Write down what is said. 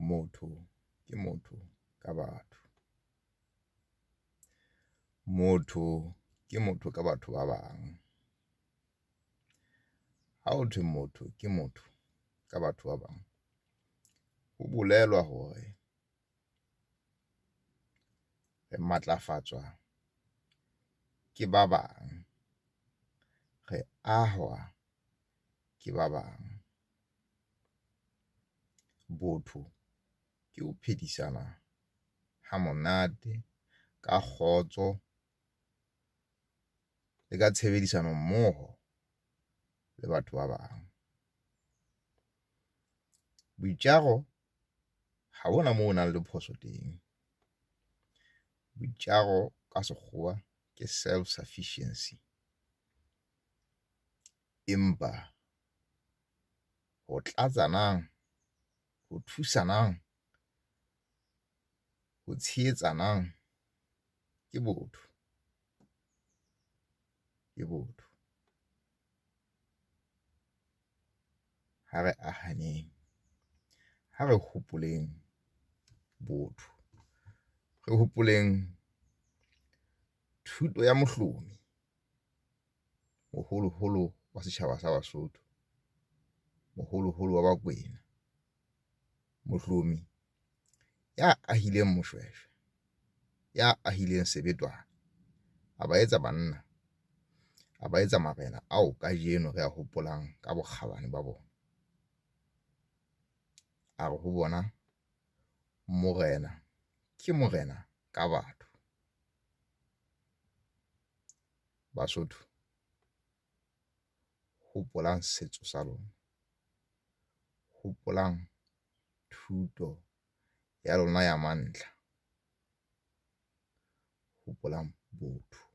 Motho ke motho ka batho. Motho ke motho ka batho ba bang. Ha o thwe motho ke motho ka batho ba bang, ho bolelwa hore re matlafatswa ke ba bang, re ahwa ke ba bang. Botho ke ho phedisana ha monate, ka kgotso le ka tshebedisano mmoho le batho ba bang. Boitjaro ha hona moo o nang le phoso teng. Boitjaro ka sekgowa ke self-sufficiency. Empa ho tlatsanang, ho thusanang, ho tshehetsanang ke botho. Ke botho. Ha re ahaneng, ha re hopoleng botho, re hopoleng thuto ya mohlomi, moholoholo wa setjhaba sa Basotho, moholoholo wa Bakwena. Mohlomi ya ahileng Moshweshwe, ya ahileng Sebetwana, a ba etsa banna, a ba etsa marena ao kajeno re a hopolang ka bokgabane ba bona. A re ho bona morena ke morena ka batho. Basotho, hopolang setso sa lona, hopolang thuto ya lona ya mantlha, hopolang botho.